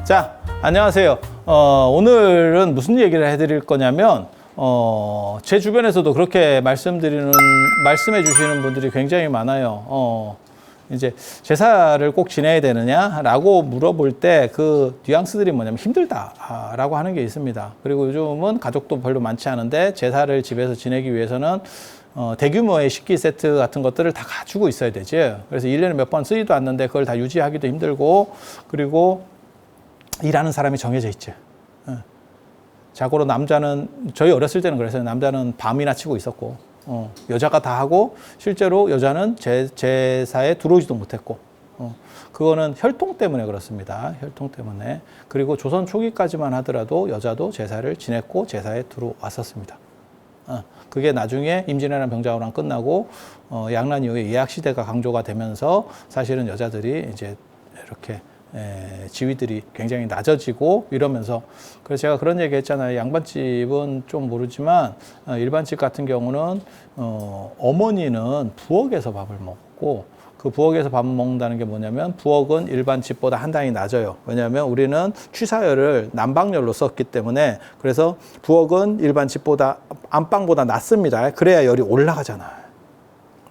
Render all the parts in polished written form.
자, 안녕하세요. 오늘은 무슨 얘기를 해드릴 거냐면, 제 주변에서도 그렇게 말씀해 주시는 분들이 굉장히 많아요. 이제 제사를 꼭 지내야 되느냐라고 물어볼 때 그 뉘앙스들이 뭐냐면 힘들다라고 하는 게 있습니다. 그리고 요즘은 가족도 별로 많지 않은데 제사를 집에서 지내기 위해서는 대규모의 식기 세트 같은 것들을 다 가지고 있어야 되죠. 그래서 1년에 몇 번 쓰지도 않는데 그걸 다 유지하기도 힘들고, 그리고 일하는 사람이 정해져 있죠. 자고로 남자는, 저희 어렸을 때는 그랬어요. 남자는 밤이나 치고 있었고, 여자가 다 하고, 실제로 여자는 제사에 들어오지도 못했고, 그거는 혈통 때문에 그렇습니다. 혈통 때문에. 그리고 조선 초기까지만 하더라도 여자도 제사를 지냈고 제사에 들어왔었습니다. 그게 나중에 임진왜란 병자호란 끝나고 양란 이후에 예약시대가 강조가 되면서 사실은 여자들이 이제 이렇게 지위들이 굉장히 낮아지고 이러면서, 그래서 제가 그런 얘기 했잖아요. 양반집은 좀 모르지만 일반집 같은 경우는 어머니는 부엌에서 밥을 먹고, 그 부엌에서 밥 먹는다는 게 뭐냐면 부엌은 일반 집보다 한 단위 낮아요. 왜냐하면 우리는 취사열을 난방열로 썼기 때문에. 그래서 부엌은 일반 집보다 안방보다 낮습니다. 그래야 열이 올라가잖아요.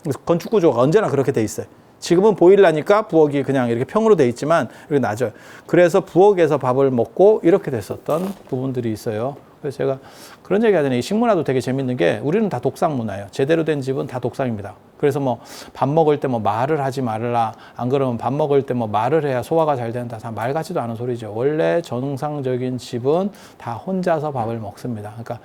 그래서 건축 구조가 언제나 그렇게 돼 있어요. 지금은 보일러니까 부엌이 그냥 이렇게 평으로 돼 있지만 이렇게 낮아요. 그래서 부엌에서 밥을 먹고 이렇게 됐었던 부분들이 있어요. 그래서 제가 그런 얘기 하더니 식문화도 되게 재밌는 게, 우리는 다 독상 문화예요. 제대로 된 집은 다 독상입니다. 그래서 뭐 밥 먹을 때 뭐 말을 하지 말라, 안 그러면 밥 먹을 때 뭐 말을 해야 소화가 잘 된다. 다 말 같지도 않은 소리죠. 원래 정상적인 집은 다 혼자서 밥을 먹습니다. 그러니까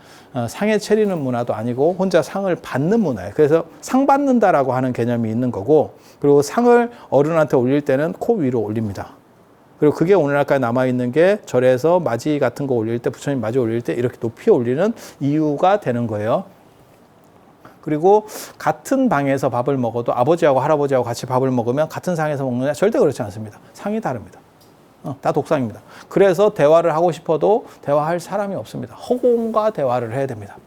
상에 차리는 문화도 아니고 혼자 상을 받는 문화예요. 그래서 상 받는다라고 하는 개념이 있는 거고, 그리고 상을 어른한테 올릴 때는 코 위로 올립니다. 그리고 그게 오늘날까지 남아있는 게, 절에서 맞이 같은 거 올릴 때, 부처님 맞이 올릴 때 이렇게 높이 올리는 이유가 되는 거예요. 그리고 같은 방에서 밥을 먹어도 아버지하고 할아버지하고 같이 밥을 먹으면 같은 상에서 먹느냐? 절대 그렇지 않습니다. 상이 다릅니다. 다 독상입니다. 그래서 대화를 하고 싶어도 대화할 사람이 없습니다. 허공과 대화를 해야 됩니다.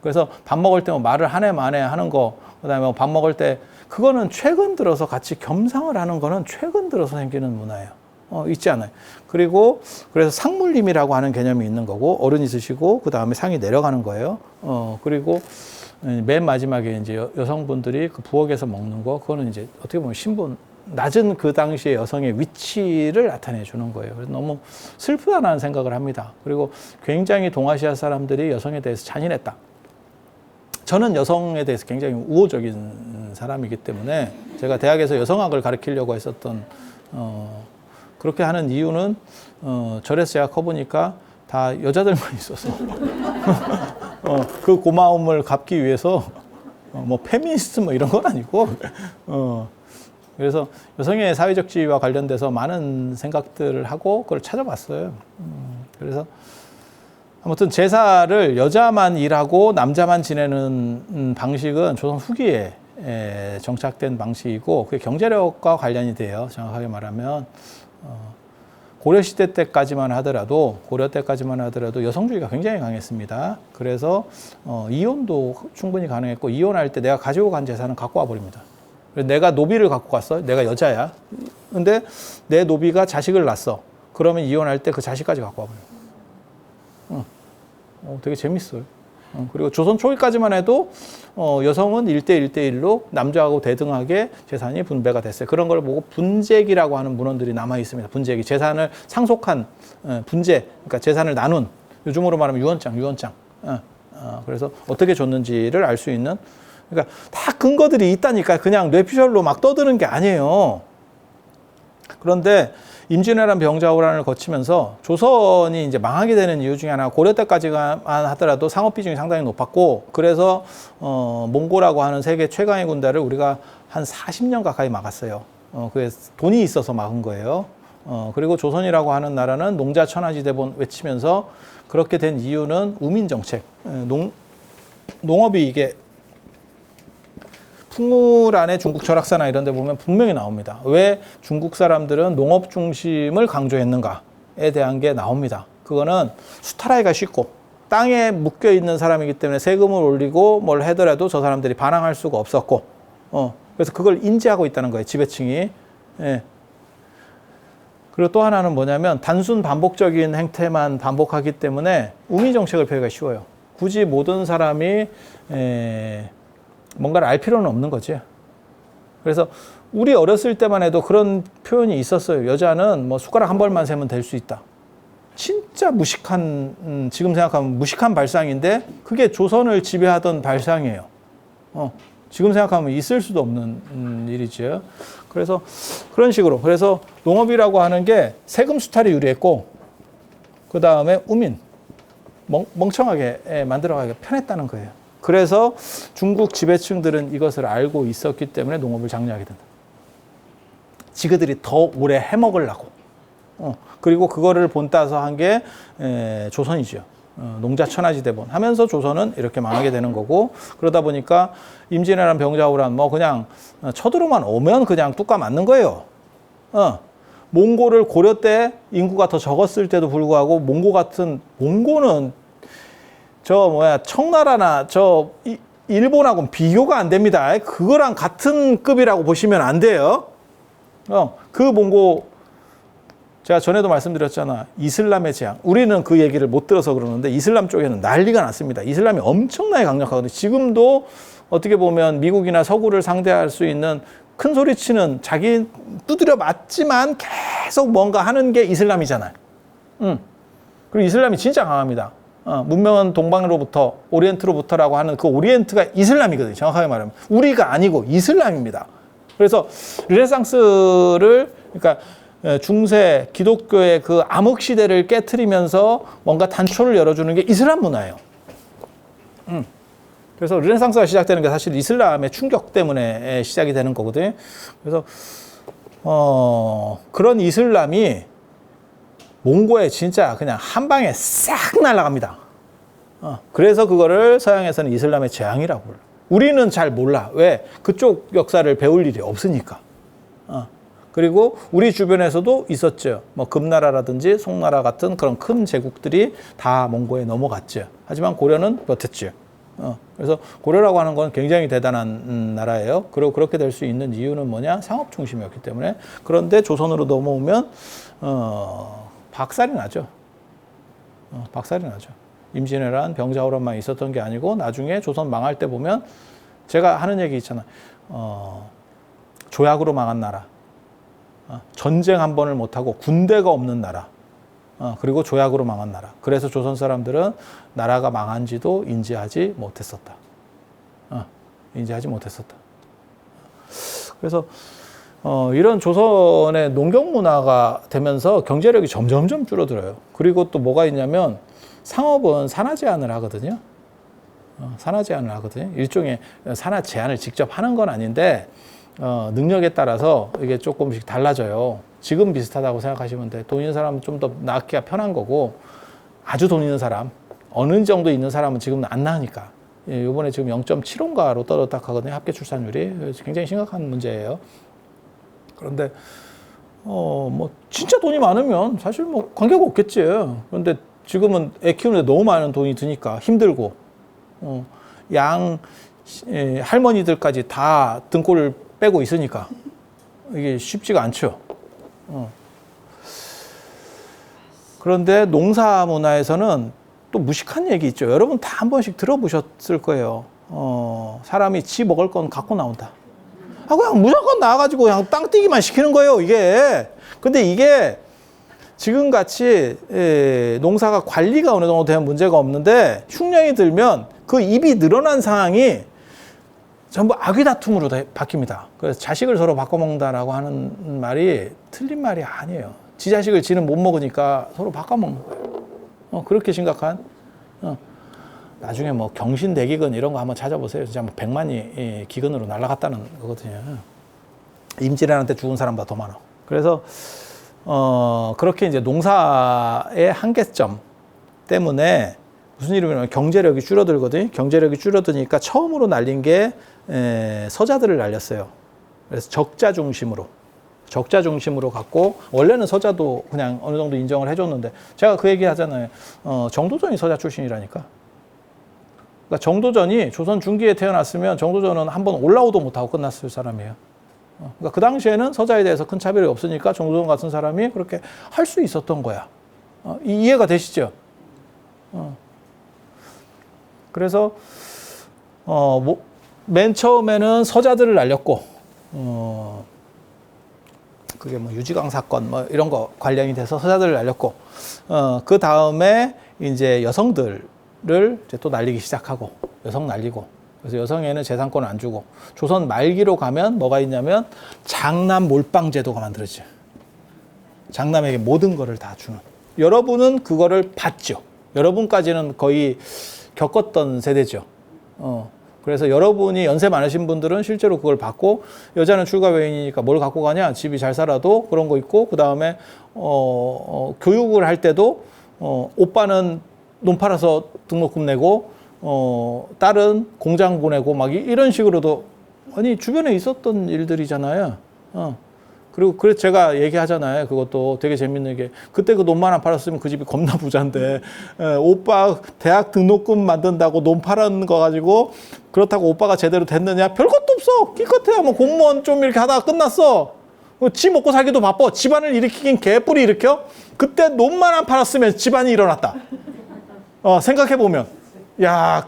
그래서 밥 먹을 때 뭐 말을 한 해 만에 하는 거, 그 다음에 밥 먹을 때, 그거는 최근 들어서 같이 겸상을 하는 거는 최근 들어서 생기는 문화예요. 있지 않아요. 그리고 그래서 상물림이라고 하는 개념이 있는 거고, 어른이 드시고 그 다음에 상이 내려가는 거예요. 그리고 맨 마지막에 이제 여성분들이 그 부엌에서 먹는 거, 그거는 이제 어떻게 보면 신분, 낮은 그 당시의 여성의 위치를 나타내 주는 거예요. 그래서 너무 슬프다는 생각을 합니다. 그리고 굉장히 동아시아 사람들이 여성에 대해서 잔인했다. 저는 여성에 대해서 굉장히 우호적인 사람이기 때문에 제가 대학에서 여성학을 가르치려고 했었던, 그렇게 하는 이유는 절에서 제가 커보니까 다 여자들만 있어서 그 고마움을 갚기 위해서 뭐 페미니스트 뭐 이런 건 아니고, 그래서 여성의 사회적 지위와 관련돼서 많은 생각들을 하고 그걸 찾아봤어요. 그래서 아무튼 제사를 여자만 일하고 남자만 지내는 방식은 조선 후기에 정착된 방식이고, 그게 경제력과 관련이 돼요. 정확하게 말하면 고려시대 때까지만 하더라도 여성주의가 굉장히 강했습니다. 그래서 이혼도 충분히 가능했고, 이혼할 때 내가 가지고 간 재산은 갖고 와버립니다. 내가 노비를 갖고 갔어. 내가 여자야. 근데 내 노비가 자식을 낳았어. 그러면 이혼할 때 그 자식까지 갖고 와버려요. 되게 재밌어요. 그리고 조선 초기까지만 해도 여성은 1대1로 남자하고 대등하게 재산이 분배가 됐어요. 그런 걸 보고 분재기라고 하는 문헌들이 남아 있습니다. 분재기, 재산을 상속한 분재, 그러니까 재산을 나눈, 요즘으로 말하면 유언장. 그래서 어떻게 줬는지를 알 수 있는, 그러니까 다 근거들이 있다니까. 그냥 뇌피셜로 막 떠드는 게 아니에요. 그런데 임진왜란 병자호란을 거치면서 조선이 이제 망하게 되는 이유 중에 하나, 고려 때까지만 하더라도 상업 비중이 상당히 높았고, 그래서 몽골하고 하는 세계 최강의 군대를 우리가 한 40년 가까이 막았어요. 그게 돈이 있어서 막은 거예요. 그리고 조선이라고 하는 나라는 농자 천하지대본 외치면서, 그렇게 된 이유는 우민 정책, 농업이 이게 풍물안에 중국 철학사나 이런 데 보면 분명히 나옵니다. 왜 중국 사람들은 농업 중심을 강조했는가에 대한 게 나옵니다. 그거는 수탈하기가 쉽고 땅에 묶여 있는 사람이기 때문에 세금을 올리고 뭘 하더라도 저 사람들이 반항할 수가 없었고, 그래서 그걸 인지하고 있다는 거예요, 지배층이. 예. 그리고 또 하나는 뭐냐면 단순 반복적인 행태만 반복하기 때문에 우미 정책을 펴기가 쉬워요. 굳이 모든 사람이 뭔가를 알 필요는 없는 거지. 그래서 우리 어렸을 때만 해도 그런 표현이 있었어요. 여자는 뭐 숟가락 한 벌만 세면 될 수 있다. 진짜 무식한, 지금 생각하면 무식한 발상인데 그게 조선을 지배하던 발상이에요. 지금 생각하면 있을 수도 없는 일이죠. 그래서 그런 식으로. 그래서 농업이라고 하는 게 세금 수탈이 유리했고, 그 다음에 우민, 멍청하게 만들어가기가 편했다는 거예요. 그래서 중국 지배층들은 이것을 알고 있었기 때문에 농업을 장려하게 된다. 지그들이 더 오래 해먹으려고. 그리고 그거를 본따서 한 게 조선이죠. 농자천하지대본 하면서 조선은 이렇게 망하게 되는 거고, 그러다 보니까 임진왜란 병자호란 뭐 그냥 쳐들어만 오면 그냥 뚝까 맞는 거예요. 몽고를 고려 때 인구가 더 적었을 때도 불구하고 몽고는 청나라나 일본하고는 비교가 안 됩니다. 그거랑 같은 급이라고 보시면 안 돼요. 그 몽고 제가 전에도 말씀드렸잖아. 이슬람의 재앙. 우리는 그 얘기를 못 들어서 그러는데 이슬람 쪽에는 난리가 났습니다. 이슬람이 엄청나게 강력하거든요. 지금도 어떻게 보면 미국이나 서구를 상대할 수 있는 큰 소리 치는 자기 두드려 맞지만 계속 뭔가 하는 게 이슬람이잖아요. 그리고 이슬람이 진짜 강합니다. 문명은 동방으로부터 오리엔트로부터라고 하는 그 오리엔트가 이슬람이거든요. 정확하게 말하면. 우리가 아니고 이슬람입니다. 그래서 르네상스를 그러니까 중세 기독교의 그 암흑 시대를 깨트리면서 뭔가 단초를 열어주는 게 이슬람 문화예요. 그래서 르네상스가 시작되는 게 사실 이슬람의 충격 때문에 시작이 되는 거거든요. 그래서 그런 이슬람이 몽고에 진짜 그냥 한 방에 싹 날아갑니다. 그래서 그거를 서양에서는 이슬람의 재앙이라고 불러요. 우리는 잘 몰라. 왜? 그쪽 역사를 배울 일이 없으니까. 그리고 우리 주변에서도 있었죠. 뭐 금나라라든지 송나라 같은 그런 큰 제국들이 다 몽고에 넘어갔죠. 하지만 고려는 버텼죠. 그래서 고려라고 하는 건 굉장히 대단한 나라예요. 그리고 그렇게 될 수 있는 이유는 뭐냐? 상업 중심이었기 때문에. 그런데 조선으로 넘어오면 박살이 나죠. 박살이 나죠. 임진왜란, 병자호란만 있었던 게 아니고 나중에 조선 망할 때 보면 제가 하는 얘기 있잖아요. 조약으로 망한 나라. 전쟁 한 번을 못하고 군대가 없는 나라. 그리고 조약으로 망한 나라. 그래서 조선 사람들은 나라가 망한지도 인지하지 못했었다. 인지하지 못했었다. 그래서 이런 조선의 농경 문화가 되면서 경제력이 점점점 줄어들어요. 그리고 또 뭐가 있냐면 상업은 산하 제한을 하거든요. 산하 제한을 하거든요. 일종의 산하 제한을 직접 하는 건 아닌데 능력에 따라서 이게 조금씩 달라져요. 지금 비슷하다고 생각하시면 돼. 돈 있는 사람은 좀 더 낳기가 편한 거고, 아주 돈 있는 사람, 어느 정도 있는 사람은 지금은 안 낳으니까. 이번에 지금 0.75인가로 떨어졌다 하거든요. 합계 출산율이. 굉장히 심각한 문제예요. 그런데 뭐 진짜 돈이 많으면 사실 뭐 관계가 없겠지. 그런데 지금은 애 키우는데 너무 많은 돈이 드니까 힘들고, 할머니들까지 다 등골을 빼고 있으니까 이게 쉽지가 않죠. 그런데 농사 문화에서는 또 무식한 얘기 있죠. 여러분 다 한 번씩 들어보셨을 거예요. 사람이 지 먹을 건 갖고 나온다. 그냥 무조건 나와가지고 그냥 땅 띄기만 시키는 거예요, 이게. 근데 이게 지금같이 농사가 관리가 어느 정도 되면 문제가 없는데 흉년이 들면 그 입이 늘어난 상황이 전부 아귀다툼으로 바뀝니다. 그래서 자식을 서로 바꿔먹는다라고 하는 말이 틀린 말이 아니에요. 지 자식을 지는 못 먹으니까 서로 바꿔먹는 거예요. 그렇게 심각한. 나중에 뭐 경신대기근 이런 거 한번 찾아보세요. 진짜 뭐 100만이 기근으로 날아갔다는 거거든요. 임진왜란 때 죽은 사람보다 더 많아. 그래서 그렇게 이제 농사의 한계점 때문에 무슨 일이냐면 경제력이 줄어들거든요. 경제력이 줄어드니까 처음으로 날린 게 서자들을 날렸어요. 그래서 적자 중심으로 갖고, 원래는 서자도 그냥 어느 정도 인정을 해줬는데, 제가 그 얘기 하잖아요. 정도전이 서자 출신이라니까. 그러니까 정도전이 조선 중기에 태어났으면 정도전은 한번 올라오도 못하고 끝났을 사람이에요. 그러니까 그 당시에는 서자에 대해서 큰 차별이 없으니까 정조선 같은 사람이 그렇게 할 수 있었던 거야. 이해가 되시죠? 그래서 맨 처음에는 서자들을 날렸고, 그게 뭐 유지강 사건 뭐 이런 거 관련이 돼서 서자들을 날렸고, 그 다음에 이제 여성들을 이제 또 날리기 시작하고, 여성 날리고, 그래서 여성에는 재산권을 안 주고, 조선 말기로 가면 뭐가 있냐면 장남 몰빵 제도가 만들어지죠. 장남에게 모든 거를 다 주는. 여러분은 그거를 봤죠. 여러분까지는 거의 겪었던 세대죠. 그래서 여러분이 연세 많으신 분들은 실제로 그걸 받고, 여자는 출가 외인이니까 뭘 갖고 가냐? 집이 잘 살아도 그런 거 있고, 그 다음에 교육을 할 때도 오빠는 논 팔아서 등록금 내고, 딸은 공장 보내고 막 이런 식으로도, 아니 주변에 있었던 일들이잖아요. 그리고 그래서 제가 얘기하잖아요. 그것도 되게 재밌는 게, 그때 그 논만 안 팔았으면 그 집이 겁나 부자인데, 오빠 대학 등록금 만든다고 논 팔은 거 가지고 그렇다고 오빠가 제대로 됐느냐? 별것도 없어. 기껏해야 뭐 공무원 좀 이렇게 하다가 끝났어. 지 먹고 살기도 바빠. 집안을 일으키긴 개뿔이 일으켜. 그때 논만 안 팔았으면 집안이 일어났다. 생각해보면, 야,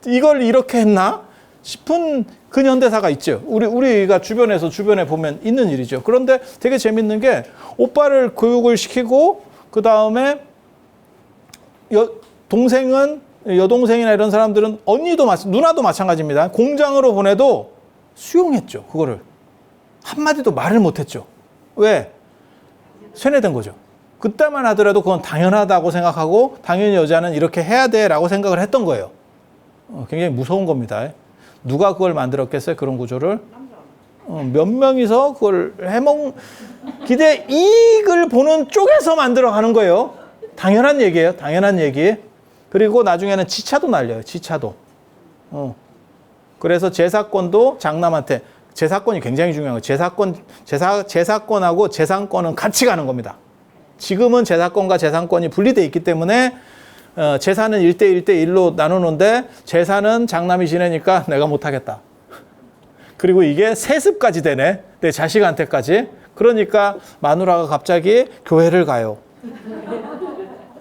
이걸 이렇게 했나 싶은 근현대사가 있죠. 우리가 주변에 보면 있는 일이죠. 그런데 되게 재밌는 게, 오빠를 교육을 시키고, 그 다음에 여동생이나 이런 사람들은, 누나도 마찬가지입니다. 공장으로 보내도 수용했죠. 그거를. 한마디도 말을 못했죠. 왜? 세뇌된 거죠. 그때만 하더라도 그건 당연하다고 생각하고, 당연히 여자는 이렇게 해야 돼라고 생각을 했던 거예요. 굉장히 무서운 겁니다. 누가 그걸 만들었겠어요? 그런 구조를? 몇 명이서 그걸 기대 이익을 보는 쪽에서 만들어 가는 거예요. 당연한 얘기예요. 당연한 얘기. 그리고 나중에는 지차도 날려요. 지차도. 그래서 제사권도 장남한테, 제사권이 굉장히 중요한 거예요. 제사권하고 재산권은 같이 가는 겁니다. 지금은 재사권과 재산권이 분리되어 있기 때문에 재산은 1대1로 나누는데, 재산은 장남이 지내니까 내가 못하겠다. 그리고 이게 세습까지 되네. 내 자식한테까지. 그러니까 마누라가 갑자기 교회를 가요.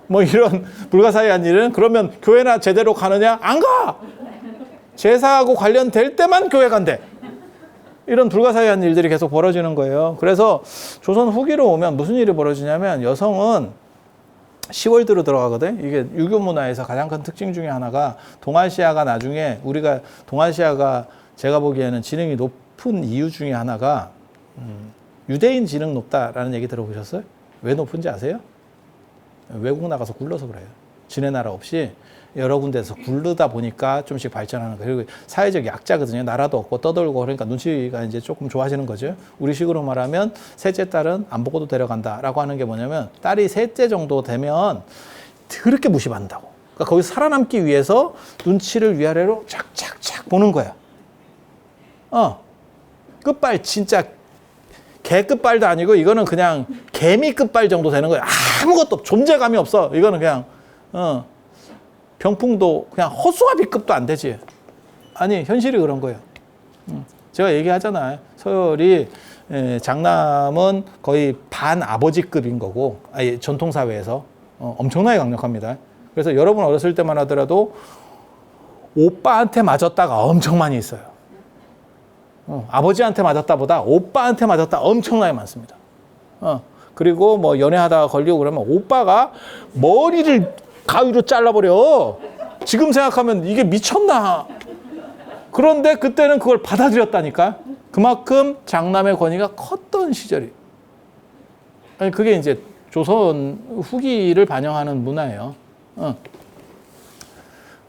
뭐 이런 불가사의한 일은, 그러면 교회나 제대로 가느냐? 안 가! 제사하고 관련될 때만 교회 간대. 이런 불가사의한 일들이 계속 벌어지는 거예요. 그래서 조선 후기로 오면 무슨 일이 벌어지냐면, 여성은 10월대로 들어가거든. 이게 유교 문화에서 가장 큰 특징 중에 하나가, 동아시아가 나중에, 동아시아가 제가 보기에는 지능이 높은 이유 중에 하나가, 유대인 지능 높다라는 얘기 들어보셨어요? 왜 높은지 아세요? 외국 나가서 굴러서 그래요. 지네 나라 없이 여러 군데에서 굴르다 보니까 좀씩 발전하는 거예요. 그리고 사회적 약자거든요. 나라도 없고 떠돌고, 그러니까 눈치가 이제 조금 좋아지는 거죠. 우리식으로 말하면 셋째 딸은 안 보고도 데려간다라고 하는 게 뭐냐면, 딸이 셋째 정도 되면 그렇게 무시받는다고. 그러니까 거기서 살아남기 위해서 눈치를 위아래로 착착착 보는 거야. 끝발 진짜 개 끝발도 아니고, 이거는 그냥 개미 끝발 정도 되는 거야. 아무것도 존재감이 없어. 이거는 그냥 병풍도 그냥 허수아비급도 안 되지. 아니, 현실이 그런 거예요. 제가 얘기하잖아요. 서열이, 장남은 거의 반 아버지급인 거고, 전통사회에서 엄청나게 강력합니다. 그래서 여러분 어렸을 때만 하더라도 오빠한테 맞았다가 엄청 많이 있어요. 아버지한테 맞았다보다 오빠한테 맞았다 엄청나게 많습니다. 그리고 뭐 연애하다가 걸리고 그러면 오빠가 머리를 가위로 잘라버려. 지금 생각하면 이게 미쳤나. 그런데 그때는 그걸 받아들였다니까. 그만큼 장남의 권위가 컸던 시절이. 아니, 그게 이제 조선 후기를 반영하는 문화예요.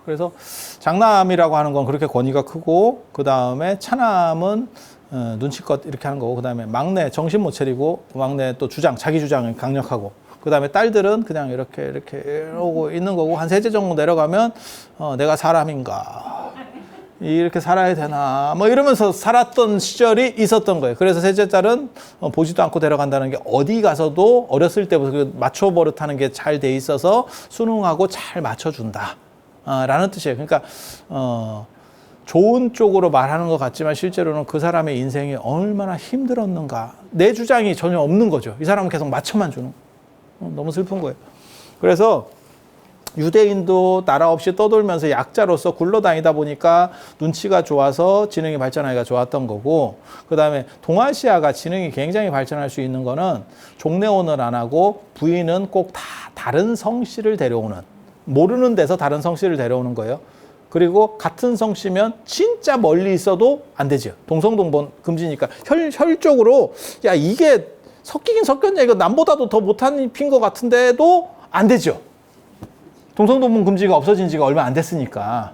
그래서 장남이라고 하는 건 그렇게 권위가 크고, 그 다음에 차남은 눈치껏 이렇게 하는 거고, 그 다음에 막내 정신 못 차리고, 막내 또 자기 주장이 강력하고, 그 다음에 딸들은 그냥 이렇게 이러고 있는 거고, 한 셋째 정도 내려가면 내가 사람인가, 이렇게 살아야 되나 뭐 이러면서 살았던 시절이 있었던 거예요. 그래서 셋째 딸은 보지도 않고 데려간다는 게, 어디 가서도 어렸을 때부터 그 맞춰 버릇하는 게 잘 돼 있어서 수능하고 잘 맞춰준다 라는 뜻이에요. 그러니까 좋은 쪽으로 말하는 것 같지만 실제로는 그 사람의 인생이 얼마나 힘들었는가. 내 주장이 전혀 없는 거죠. 이 사람은 계속 맞춰만 주는. 너무 슬픈 거예요. 그래서 유대인도 나라 없이 떠돌면서 약자로서 굴러다니다 보니까 눈치가 좋아서 지능이 발전하기가 좋았던 거고, 그 다음에 동아시아가 지능이 굉장히 발전할 수 있는 거는 종례혼을 안 하고 부인은 꼭 다 다른 성씨를 데려오는, 모르는 데서 다른 성씨를 데려오는 거예요. 그리고 같은 성씨면 진짜 멀리 있어도 안 되죠. 동성동본 금지니까. 혈적으로 야 이게 섞이긴 섞였냐, 이거 남보다도 더 못한 핀 것 같은데도 안 되죠. 동성동본 금지가 없어진 지가 얼마 안 됐으니까.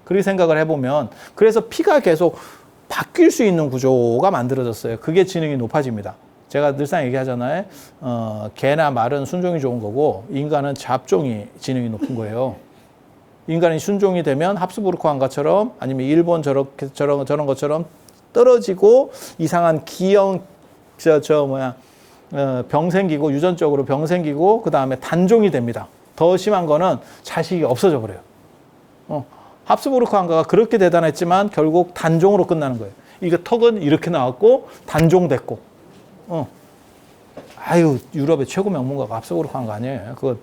그렇게 생각을 해보면, 그래서 피가 계속 바뀔 수 있는 구조가 만들어졌어요. 그게 지능이 높아집니다. 제가 늘상 얘기하잖아요. 개나 말은 순종이 좋은 거고, 인간은 잡종이 지능이 높은 거예요. 인간이 순종이 되면 합스부르크 왕가처럼, 아니면 일본 저런 것처럼 떨어지고 이상한 기형, 병 생기고, 유전적으로 병 생기고, 그 다음에 단종이 됩니다. 더 심한 거는 자식이 없어져 버려요. 합스부르크 왕가가 그렇게 대단했지만 결국 단종으로 끝나는 거예요. 이게 턱은 이렇게 나왔고 단종됐고. 아유, 유럽의 최고 명문가가 합스부르크 왕가 아니에요. 그거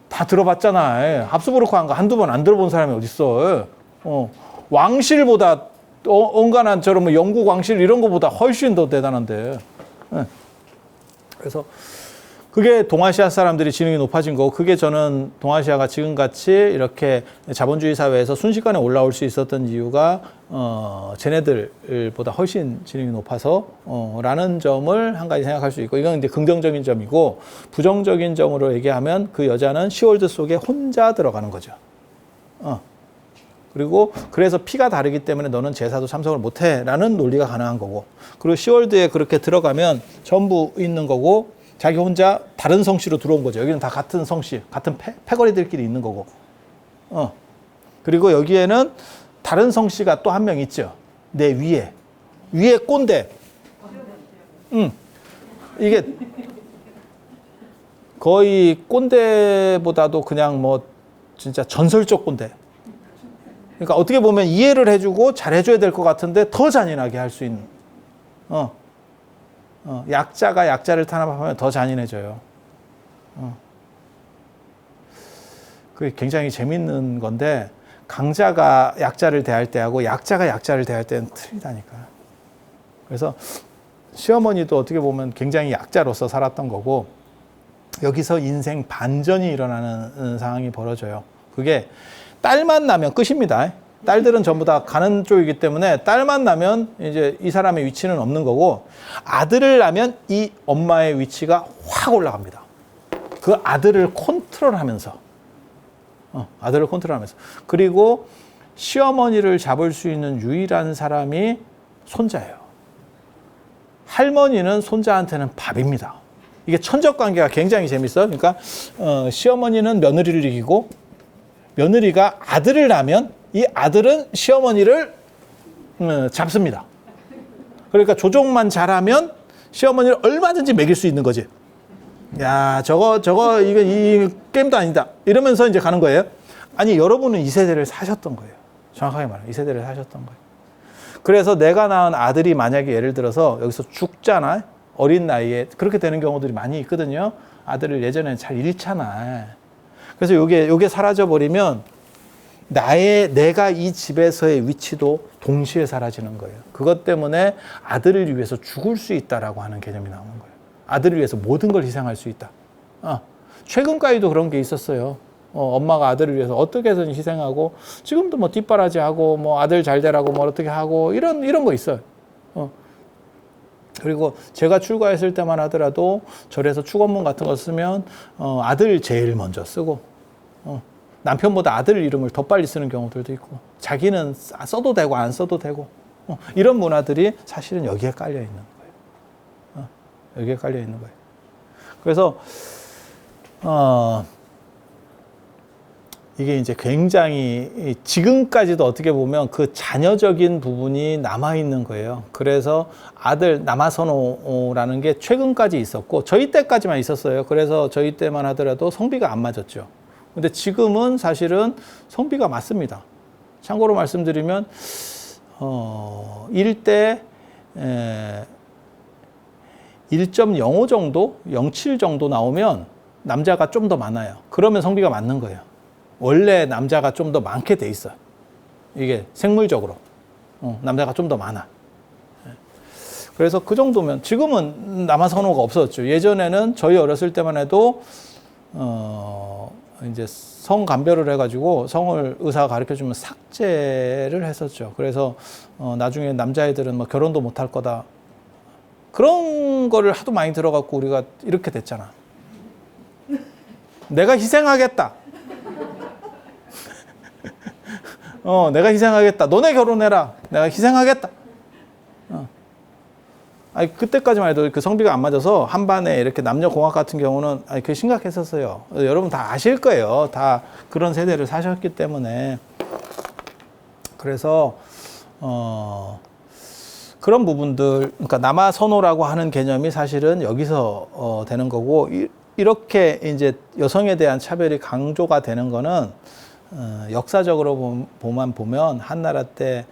다 들어봤잖아. 합스부르크 왕가 한두 번 안 들어본 사람이 어딨어. 왕실보다 온간한 저런 뭐 영국 왕실 이런 거보다 훨씬 더 대단한데. 그래서 그게 동아시아 사람들이 지능이 높아진 거고, 그게 저는 동아시아가 지금같이 이렇게 자본주의 사회에서 순식간에 올라올 수 있었던 이유가 쟤네들보다 훨씬 지능이 높아서 라는 점을 한 가지 생각할 수 있고, 이건 이제 긍정적인 점이고, 부정적인 점으로 얘기하면 그 여자는 시월드 속에 혼자 들어가는 거죠. 그리고 그래서 피가 다르기 때문에 너는 제사도 참석을 못해 라는 논리가 가능한 거고, 그리고 시월드에 그렇게 들어가면 전부 있는 거고, 자기 혼자 다른 성씨로 들어온 거죠. 여기는 다 같은 성씨, 같은 패거리들끼리 있는 거고. 그리고 여기에는 다른 성씨가 또 한 명 있죠. 내 위에. 위에 꼰대. 이게 거의 꼰대보다도 그냥 뭐 진짜 전설적 꼰대. 그러니까 어떻게 보면 이해를 해주고 잘해줘야 될 것 같은데 더 잔인하게 할 수 있는. 약자가 약자를 탄압하면 더 잔인해져요. 그게 굉장히 재밌는 건데, 강자가 약자를 대할 때하고 약자가 약자를 대할 때는 틀리다니까. 그래서 시어머니도 어떻게 보면 굉장히 약자로서 살았던 거고, 여기서 인생 반전이 일어나는 상황이 벌어져요. 그게 딸만 나면 끝입니다. 딸들은 전부 다 가는 쪽이기 때문에 딸만 나면 이제 이 사람의 위치는 없는 거고, 아들을 낳으면 이 엄마의 위치가 확 올라갑니다. 그 아들을 컨트롤하면서. 아들을 컨트롤하면서. 그리고 시어머니를 잡을 수 있는 유일한 사람이 손자예요. 할머니는 손자한테는 밥입니다. 이게 천적 관계가 굉장히 재밌어요. 그러니까 시어머니는 며느리를 이기고, 며느리가 아들을 낳으면 이 아들은 시어머니를 잡습니다. 그러니까 조종만 잘하면 시어머니를 얼마든지 먹일 수 있는 거지. 야, 이거 이 게임도 아니다. 이러면서 이제 가는 거예요. 아니, 여러분은 이 세대를 사셨던 거예요. 정확하게 말하면 이 세대를 사셨던 거예요. 그래서 내가 낳은 아들이 만약에 예를 들어서 여기서 죽잖아. 어린 나이에. 그렇게 되는 경우들이 많이 있거든요. 아들을 예전에는 잘 잃잖아. 그래서 요게 사라져버리면 내가 이 집에서의 위치도 동시에 사라지는 거예요. 그것 때문에 아들을 위해서 죽을 수 있다라고 하는 개념이 나오는 거예요. 아들을 위해서 모든 걸 희생할 수 있다. 최근까지도 그런 게 있었어요. 엄마가 아들을 위해서 어떻게든 희생하고, 지금도 뭐 뒷바라지하고, 뭐 아들 잘 되라고 뭐 어떻게 하고, 이런 거 있어요. 그리고 제가 출가했을 때만 하더라도 절에서 축원문 같은 거 쓰면 아들 제일 먼저 쓰고, 남편보다 아들 이름을 더 빨리 쓰는 경우들도 있고, 자기는 써도 되고 안 써도 되고, 이런 문화들이 사실은 여기에 깔려 있는 거예요. 여기에 깔려 있는 거예요. 그래서 이게 이제 굉장히 지금까지도 어떻게 보면 그 자녀적인 부분이 남아있는 거예요. 그래서 아들 남아선호라는 게 최근까지 있었고, 저희 때까지만 있었어요. 그래서 저희 때만 하더라도 성비가 안 맞았죠. 근데 지금은 사실은 성비가 맞습니다. 참고로 말씀드리면 1대 1.05 정도, 0.7 정도 나오면 남자가 좀 더 많아요. 그러면 성비가 맞는 거예요. 원래 남자가 좀 더 많게 돼 있어요. 이게 생물적으로. 남자가 좀 더 많아. 그래서 그 정도면, 지금은 남아 선호가 없었죠. 예전에는 저희 어렸을 때만 해도, 이제 성 감별을 해가지고 성을 의사가 가르쳐 주면 삭제를 했었죠. 그래서, 나중에 남자애들은 뭐 결혼도 못 할 거다. 그런 거를 하도 많이 들어갖고 우리가 이렇게 됐잖아. 내가 희생하겠다. 내가 희생하겠다. 너네 결혼해라. 내가 희생하겠다. 아니, 그때까지만 해도 그 성비가 안 맞아서 한 반에 이렇게 남녀공학 같은 경우는 그게 심각했었어요. 여러분 다 아실 거예요. 다 그런 세대를 사셨기 때문에. 그래서, 그런 부분들, 그러니까 남아 선호라고 하는 개념이 사실은 여기서 되는 거고, 이렇게 이제 여성에 대한 차별이 강조가 되는 거는 역사적으로 보면 한나라 때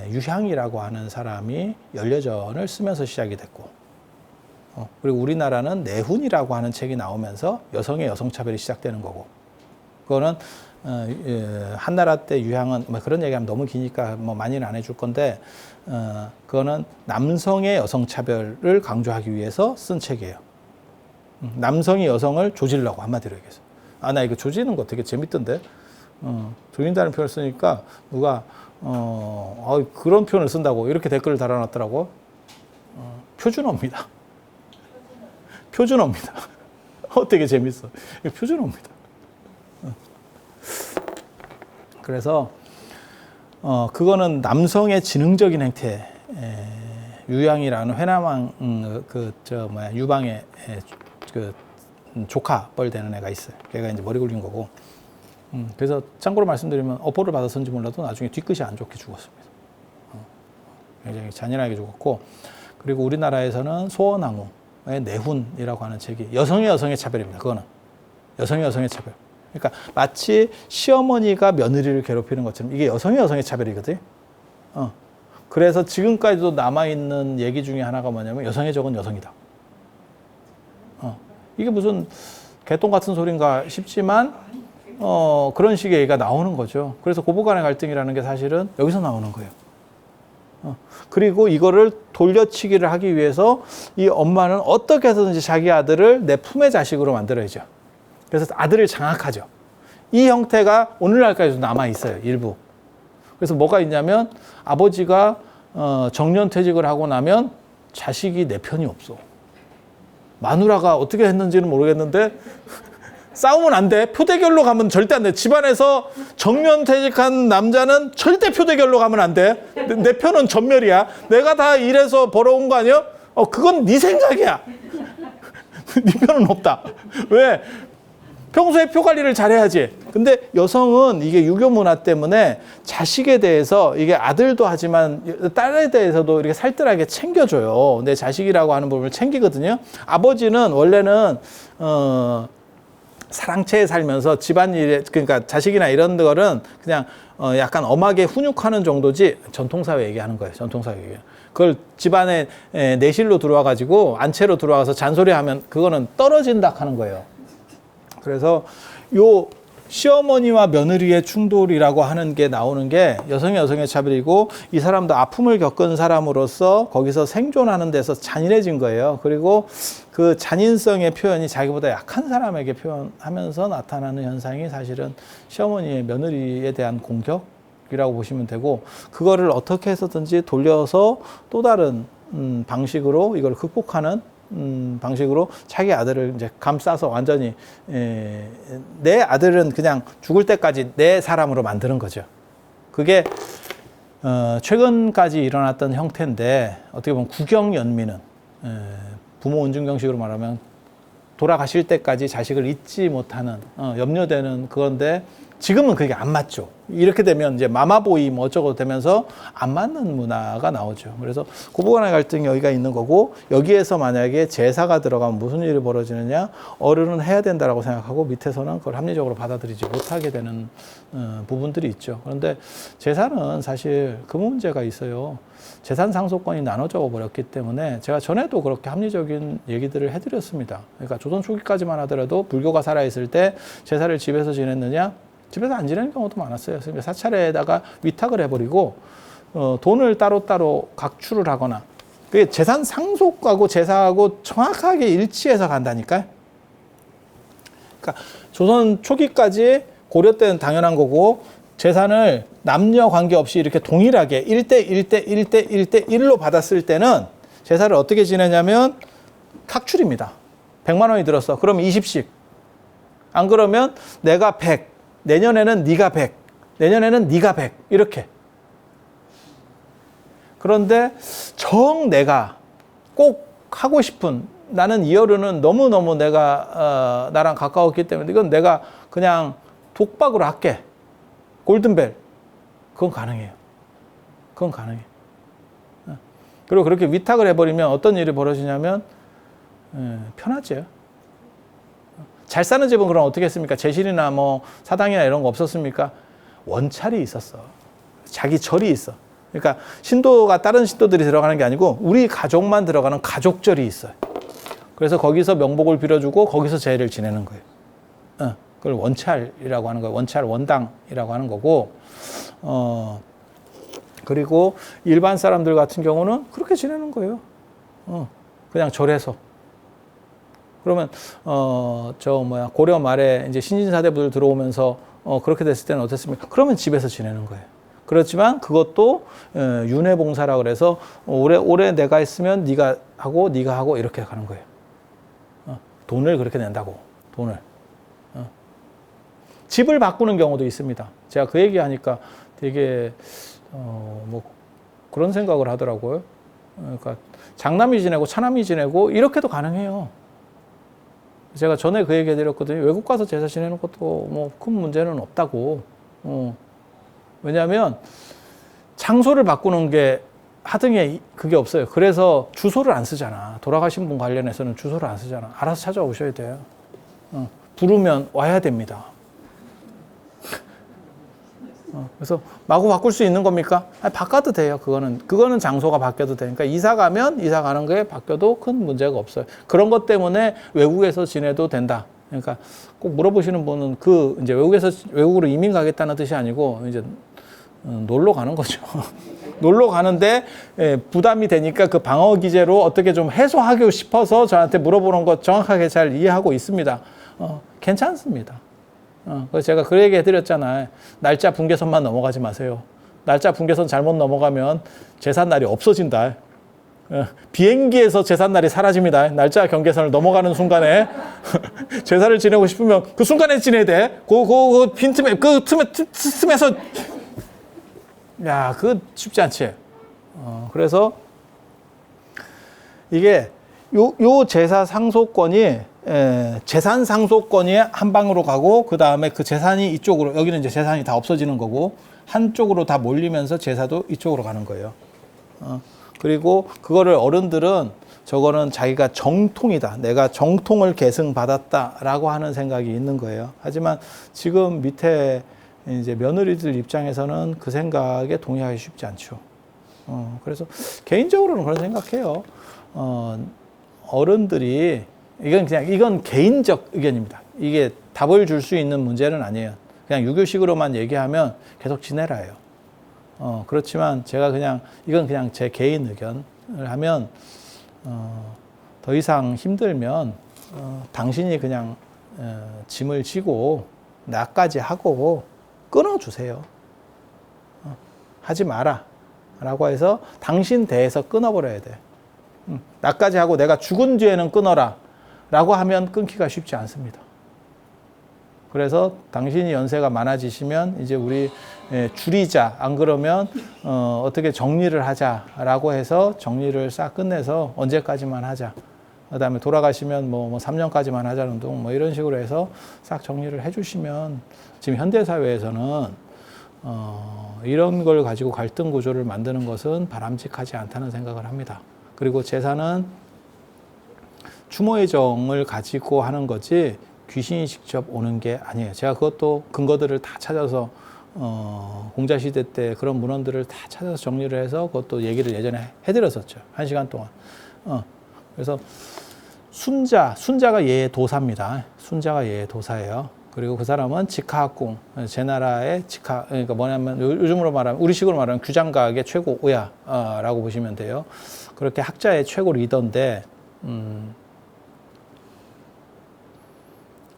유향이라고 하는 사람이 연려전을 쓰면서 시작이 됐고, 그리고 우리나라는 내훈이라고 하는 책이 나오면서 여성의 여성차별이 시작되는 거고, 그거는 한나라 때 유향은 뭐 그런 얘기하면 너무 기니까 뭐 많이는 안 해줄 건데, 그거는 남성의 여성차별을 강조하기 위해서 쓴 책이에요. 남성이 여성을 조지려고, 한마디로 얘기해서. 나 이거 조지는 거 되게 재밌던데. 조진다는 표현을 쓰니까 누가 그런 표현을 쓴다고 이렇게 댓글을 달아놨더라고. 표준어입니다. 표준어입니다. 되게 재밌어. 표준어입니다. 그래서 그거는 남성의 지능적인 행태, 유양이라는 회남왕 유방의 조카 뻘 되는 애가 있어요. 걔가 이제 머리 굴린 거고. 그래서 참고로 말씀드리면 어포를 받았는지 몰라도 나중에 뒤끝이 안 좋게 죽었습니다. 굉장히 잔인하게 죽었고, 그리고 우리나라에서는 소원항우의 내훈이라고 하는 책이 여성의 차별입니다. 그거는 여성의 차별. 그러니까 마치 시어머니가 며느리를 괴롭히는 것처럼 이게 여성의 차별이거든요. 그래서 지금까지도 남아있는 얘기 중에 하나가 뭐냐면 여성의 적은 여성이다. 이게 무슨 개똥 같은 소린가 싶지만 그런 식의 얘기가 나오는 거죠. 그래서 고부간의 갈등이라는 게 사실은 여기서 나오는 거예요. 그리고 이거를 돌려치기를 하기 위해서 이 엄마는 어떻게 해서든지 자기 아들을 내 품의 자식으로 만들어야죠. 그래서 아들을 장악하죠. 이 형태가 오늘날까지도 남아있어요. 일부. 그래서 뭐가 있냐면 아버지가 정년퇴직을 하고 나면 자식이 내 편이 없어. 마누라가 어떻게 했는지는 모르겠는데 싸우면 안 돼. 표대결로 가면 절대 안 돼. 집안에서 정년퇴직한 남자는 절대 표대결로 가면 안 돼. 내 편은 전멸이야. 내가 다 일해서 벌어온 거 아니야? 그건 네 생각이야. 네 편은 없다. 왜? 평소에 표 관리를 잘해야지. 근데 여성은 이게 유교 문화 때문에 자식에 대해서 이게 아들도 하지만 딸에 대해서도 이렇게 살뜰하게 챙겨줘요. 내 자식이라고 하는 부분을 챙기거든요. 아버지는 원래는 사랑채에 살면서 집안일에, 그러니까 자식이나 이런 거는 그냥 약간 엄하게 훈육하는 정도지, 전통사회 얘기하는 거예요. 전통사회 얘기. 그걸 집안에 내실로 들어와가지고 안채로 들어와서 잔소리하면 그거는 떨어진다 하는 거예요. 그래서 요 시어머니와 며느리의 충돌이라고 하는 게 나오는 게 여성의 차별이고, 이 사람도 아픔을 겪은 사람으로서 거기서 생존하는 데서 잔인해진 거예요. 그리고 그 잔인성의 표현이 자기보다 약한 사람에게 표현하면서 나타나는 현상이 사실은 시어머니의 며느리에 대한 공격이라고 보시면 되고, 그거를 어떻게 해서든지 돌려서 또 다른 방식으로 이걸 극복하는 방식으로 자기 아들을 이제 감싸서 완전히 내 아들은 그냥 죽을 때까지 내 사람으로 만드는 거죠. 그게 최근까지 일어났던 형태인데, 어떻게 보면 구경연민은 부모 은둔경식으로 말하면 돌아가실 때까지 자식을 잊지 못하는 염려되는 그건데, 지금은 그게 안 맞죠. 이렇게 되면 이제 마마보이 뭐 어쩌고 되면서 안 맞는 문화가 나오죠. 그래서 그 부분의 갈등이 여기가 있는 거고, 여기에서 만약에 제사가 들어가면 무슨 일이 벌어지느냐, 어른은 해야 된다라고 생각하고 밑에서는 그걸 합리적으로 받아들이지 못하게 되는 부분들이 있죠. 그런데 제사는 사실 그 문제가 있어요. 재산 상속권이 나눠져 버렸기 때문에 제가 전에도 그렇게 합리적인 얘기들을 해드렸습니다. 그러니까 조선 초기까지만 하더라도 불교가 살아있을 때 제사를 집에서 지냈느냐? 집에서 안 지내는 경우도 많았어요. 그러니까 사찰에다가 위탁을 해버리고 돈을 따로따로 각출을 하거나, 그게 재산 상속하고 제사하고 정확하게 일치해서 간다니까요. 그러니까 조선 초기까지 고려 때는 당연한 거고, 재산을 남녀 관계없이 이렇게 동일하게 1대 1대 1대 1대 1로 받았을 때는 제사를 어떻게 지내냐면 각출입니다. 100만 원이 들었어. 그럼 20씩. 안 그러면 내가 100, 내년에는 네가 100, 내년에는 네가 100 이렇게. 그런데 정 내가 꼭 하고 싶은, 나는 이 어른은 너무너무 내가 나랑 가까웠기 때문에 이건 내가 그냥 독박으로 할게. 골든벨. 그건 가능해요. 그건 가능해요. 그리고 그렇게 위탁을 해버리면 어떤 일이 벌어지냐면 편하죠. 잘 사는 집은 그럼 어떻게 했습니까? 제실이나 뭐 사당이나 이런 거 없었습니까? 원찰이 있었어. 자기 절이 있어. 그러니까 신도가 다른 신도들이 들어가는 게 아니고 우리 가족만 들어가는 가족절이 있어요. 그래서 거기서 명복을 빌어주고 거기서 제를 지내는 거예요. 그걸 원찰이라고 하는 거예요. 원찰, 원당이라고 하는 거고, 그리고 일반 사람들 같은 경우는 그렇게 지내는 거예요. 그냥 절에서. 그러면 고려 말에 이제 신진사대부들 들어오면서 그렇게 됐을 때는 어땠습니까? 그러면 집에서 지내는 거예요. 그렇지만 그것도 윤회봉사라 그래서 올해 내가 했으면 네가 하고 이렇게 가는 거예요. 돈을 그렇게 낸다고. 돈을. 집을 바꾸는 경우도 있습니다. 제가 그 얘기하니까 되게 뭐 그런 생각을 하더라고요. 그러니까 장남이 지내고 차남이 지내고 이렇게도 가능해요. 제가 전에 그 얘기 해드렸거든요. 외국 가서 제사 지내는 것도 뭐 큰 문제는 없다고. 왜냐하면 장소를 바꾸는 게 하등에 그게 없어요. 그래서 주소를 안 쓰잖아. 돌아가신 분 관련해서는 주소를 안 쓰잖아. 알아서 찾아오셔야 돼요. 부르면 와야 됩니다. 그래서 마구 바꿀 수 있는 겁니까? 아니, 바꿔도 돼요. 그거는 장소가 바뀌어도 되니까 이사 가면 이사 가는 게 바뀌어도 큰 문제가 없어요. 그런 것 때문에 외국에서 지내도 된다. 그러니까 꼭 물어보시는 분은 이제 외국으로 이민 가겠다는 뜻이 아니고 이제 놀러 가는 거죠. 놀러 가는데 부담이 되니까 그 방어 기제로 어떻게 좀 해소하고 싶어서 저한테 물어보는 것 정확하게 잘 이해하고 있습니다. 괜찮습니다. 그래서 제가 그 얘기 해드렸잖아요. 날짜 분계선만 넘어가지 마세요. 날짜 분계선 잘못 넘어가면 제삿날이 없어진다. 비행기에서 제삿날이 사라집니다. 날짜 경계선을 넘어가는 순간에 제사를 지내고 싶으면 그 순간에 지내야 돼. 그 빈틈에, 틈에서. 야, 그거 쉽지 않지. 그래서 이게 요 제사 상속권이 재산 상속권이 한 방으로 가고, 그 다음에 그 재산이 이쪽으로, 여기는 이제 재산이 다 없어지는 거고, 한쪽으로 다 몰리면서 제사도 이쪽으로 가는 거예요. 그리고 그거를 어른들은 저거는 자기가 정통이다. 내가 정통을 계승받았다라고 하는 생각이 있는 거예요. 하지만 지금 밑에 이제 며느리들 입장에서는 그 생각에 동의하기 쉽지 않죠. 그래서 개인적으로는 그런 생각해요. 어른들이 이건 개인적 의견입니다. 이게 답을 줄 수 있는 문제는 아니에요. 그냥 유교식으로만 얘기하면 계속 지내라요. 그렇지만 제가 이건 그냥 제 개인 의견을 하면, 더 이상 힘들면, 당신이 그냥, 짐을 지고, 나까지 하고, 끊어주세요. 하지 마라. 라고 해서 당신 대에서 끊어버려야 돼. 나까지 하고 내가 죽은 뒤에는 끊어라. 라고 하면 끊기가 쉽지 않습니다. 그래서 당신이 연세가 많아지시면 이제 우리 줄이자. 안 그러면 어떻게 정리를 하자라고 해서 정리를 싹 끝내서 언제까지만 하자. 그다음에 돌아가시면 뭐 3년까지만 하자는 둥 뭐 이런 식으로 해서 싹 정리를 해주시면 지금 현대 사회에서는 이런 걸 가지고 갈등 구조를 만드는 것은 바람직하지 않다는 생각을 합니다. 그리고 제사는 추모의 정을 가지고 하는 거지 귀신이 직접 오는 게 아니에요. 제가 그것도 근거들을 다 찾아서 공자시대 때 그런 문헌들을 다 찾아서 정리를 해서 그것도 얘기를 예전에 해드렸었죠. 1시간 동안. 그래서 순자가 얘의 도사입니다. 순자가 얘의 도사예요. 그리고 그 사람은 직하학궁, 제 나라의 직하, 그러니까 뭐냐면 요즘으로 말하면 우리식으로 말하면 규장각의 최고 오야라고 보시면 돼요. 그렇게 학자의 최고 리더인데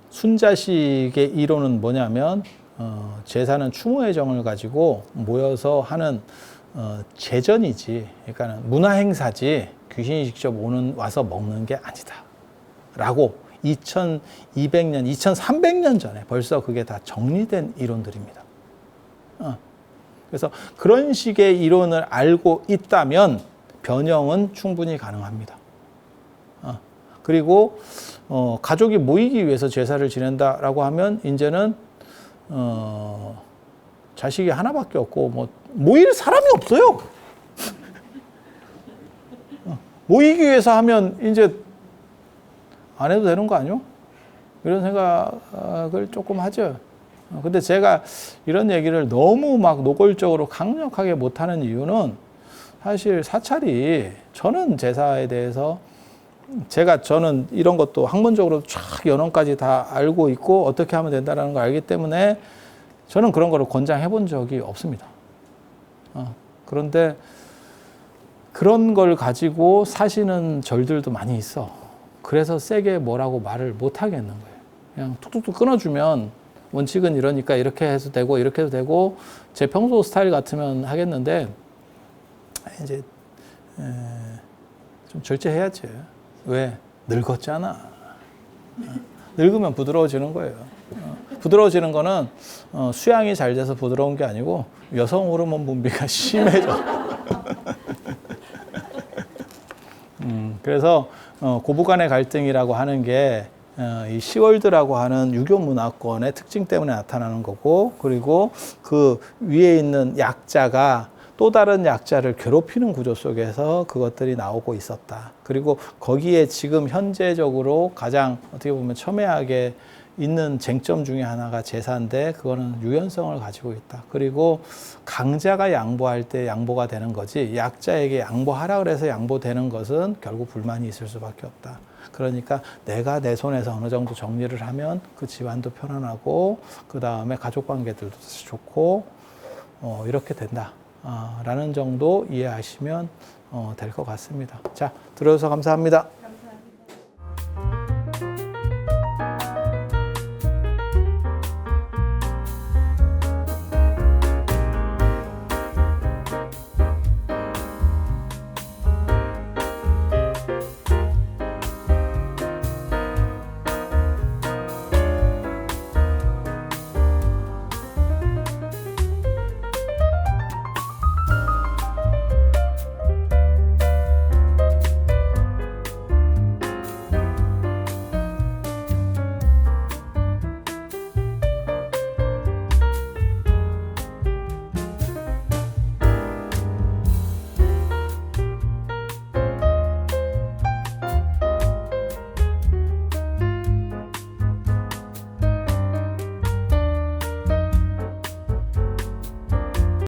순자식의 이론은 뭐냐면 제사는 추모의 정을 가지고 모여서 하는 제전이지, 그러니까 문화 행사지 귀신이 직접 와서 먹는 게 아니다라고 2200년, 2300년 전에 벌써 그게 다 정리된 이론들입니다. 그래서 그런 식의 이론을 알고 있다면 변형은 충분히 가능합니다. 그리고 가족이 모이기 위해서 제사를 지낸다라고 하면 이제는 자식이 하나밖에 없고 뭐 모일 사람이 없어요. 모이기 위해서 하면 이제 안 해도 되는 거 아니요? 이런 생각을 조금 하죠. 근데 제가 이런 얘기를 너무 막 노골적으로 강력하게 못하는 이유는 사실 사찰이 저는 제사에 대해서 저는 이런 것도 학문적으로 쫙 연원까지 다 알고 있고 어떻게 하면 된다는 걸 알기 때문에 저는 그런 거를 권장해 본 적이 없습니다. 그런데 그런 걸 가지고 사시는 절들도 많이 있어. 그래서 세게 뭐라고 말을 못 하겠는 거예요. 그냥 툭툭툭 끊어주면 원칙은 이러니까 이렇게 해도 되고 이렇게 해도 되고 제 평소 스타일 같으면 하겠는데 이제 좀 절제해야지. 왜? 늙었잖아. 늙으면 부드러워지는 거예요. 부드러워지는 거는 수양이 잘 돼서 부드러운 게 아니고 여성 호르몬 분비가 심해져. 그래서 고부간의 갈등이라고 하는 게 이 시월드라고 하는 유교 문화권의 특징 때문에 나타나는 거고, 그리고 그 위에 있는 약자가 또 다른 약자를 괴롭히는 구조 속에서 그것들이 나오고 있었다. 그리고 거기에 지금 현재적으로 가장 어떻게 보면 첨예하게 있는 쟁점 중에 하나가 제사인데 그거는 유연성을 가지고 있다. 그리고 강자가 양보할 때 양보가 되는 거지 약자에게 양보하라 그래서 양보되는 것은 결국 불만이 있을 수밖에 없다. 그러니까 내가 내 손에서 어느 정도 정리를 하면 그 집안도 편안하고 그 다음에 가족관계들도 좋고 이렇게 된다. 라는 정도 이해하시면 될 것 같습니다. 자, 들어주셔서 감사합니다.